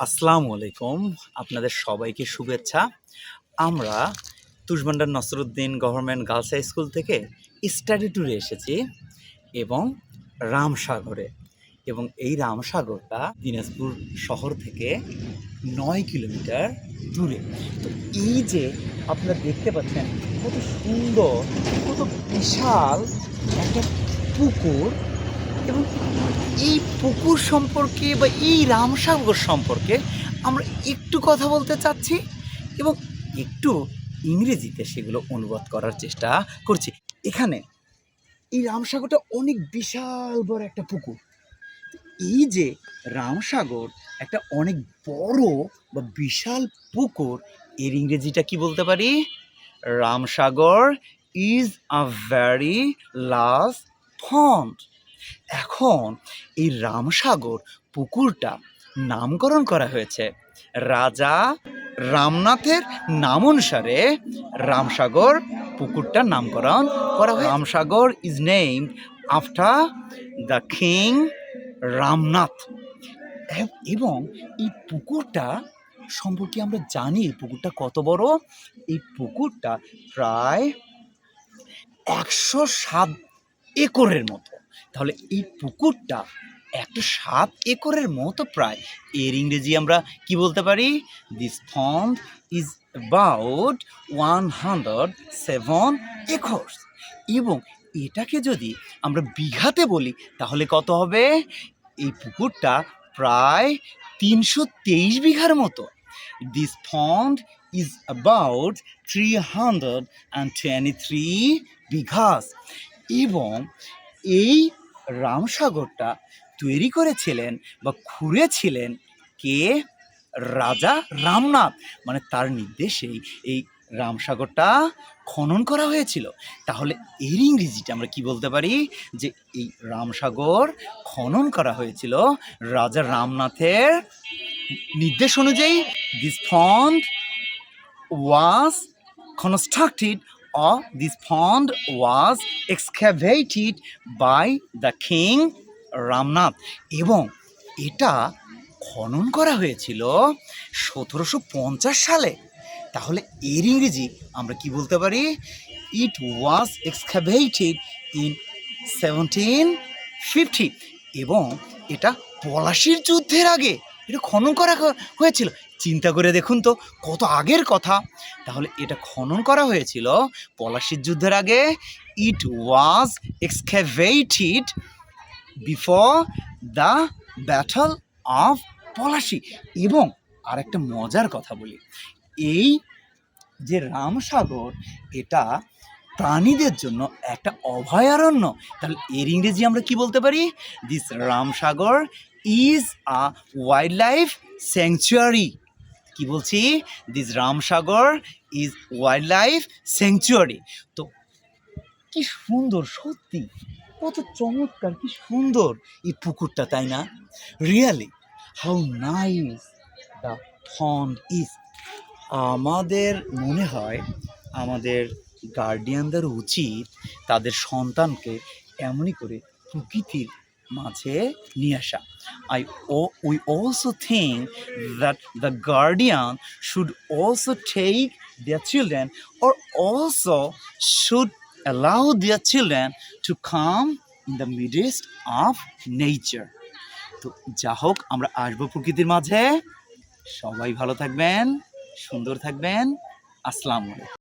আসসালামু আলাইকুম। আপনাদের সবাইকে শুভেচ্ছা। আমরা Tushbhandar Nasruddin government girls high school থেকে স্টাডি ট্যুরে এসেছি এবং রামসাগরে। এবং এই রামসাগরটা দিনাজপুর শহর থেকে ৯ কিলোমিটার দূরে। তো এই যে আপনারা দেখতে পাচ্ছেন কত সুন্দর, কত বিশাল একটা পুকুর, এবং এই পুকুর সম্পর্কে বা এই রামসাগর সম্পর্কে আমরা একটু কথা বলতে চাচ্ছি এবং একটু ইংরেজিতে সেগুলো অনুবাদ করার চেষ্টা করছি। এখানে এই রামসাগরটা অনেক বিশাল বড় একটা পুকুর। এই যে রামসাগর একটা অনেক বড় বা বিশাল পুকুর, এর ইংরেজিটা কি বলতে পারি? Ramsagar is a very large pond. এখন এই রামসাগর পুকুরটা নামকরণ করা হয়েছে রাজা রামনাথের নাম অনুসারে। রামসাগর পুকুরটার নামকরণ করা হয়েছে। Ramsagar is named after the king Ramnath. এবং এই পুকুরটা সম্পর্কে আমরা জানি পুকুরটা কত বড়। এই পুকুরটা প্রায় ১০৭ একরের মতো। তাহলে এই পুকুরটা ১০৭ একরের মতো প্রায়। এর ইংরেজি আমরা কি বলতে পারি? This pond is about 107 acres. এবং এটাকে যদি আমরা বিঘাতে বলি তাহলে কত হবে? এই পুকুরটা প্রায় ৩২৩ বিঘার মতো। This pond is about 323 বিঘাস। এবং এই রামসাগরটা তৈরি করেছিলেন বা খুঁড়েছিলেন কে? রাজা রামনাথ। মানে তার নির্দেশেই এই রামসাগরটা খনন করা হয়েছিল। তাহলে এর ইংরেজিটা আমরা কি বলতে পারি? যে এই রামসাগর খনন করা হয়েছিল রাজা রামনাথের নির্দেশ অনুযায়ী। This pond was constructed, or this pond was excavated by the king Ramnath. এবং এটা খনন করা হয়েছিল ১৭৫০ সালে। তাহলে এর ইংরেজি আমরা কি বলতে পারি? ইট ওয়াজ এক্সকাভেটেড ইন 1750। এবং এটা পলাশির যুদ্ধের আগে এটা খনন করা হয়েছিল। চিন্তা করে দেখুন তো কত আগের কথা। তাহলে এটা খনন করা হয়েছিল পলাশির যুদ্ধের আগে। It was excavated before the battle of Palashi. এবং আরেকটা মজার কথা বলি, এই যে রামসাগর এটা প্রাণীদের জন্য একটা অভয়ারণ্য। তাহলে এর ইংরেজি আমরা কি বলতে পারি? This Ramsagar is a wild life sanctuary. কি বলছি? This Ramsagar is wild life sanctuary. তো কি সুন্দর, সত্যি কত চমৎকার, কি সুন্দর এই পুকুরটা, তাই না? Really how nice the pond is. আমাদের মনে হয় আমাদের গার্ডিয়ানদের উচিত তাদের সন্তানকে এমনই করে প্রকৃতির মাঝে নিয়ে আসা। We also think that the guardian should also take their children, or also should allow their children to come in the midst of nature. তো যা হোক, আমরা আসবো প্রকৃতির মাঝে। সবাই ভালো থাকবেন, সুন্দর থাকবেন। আসসালামু আলাইকুম।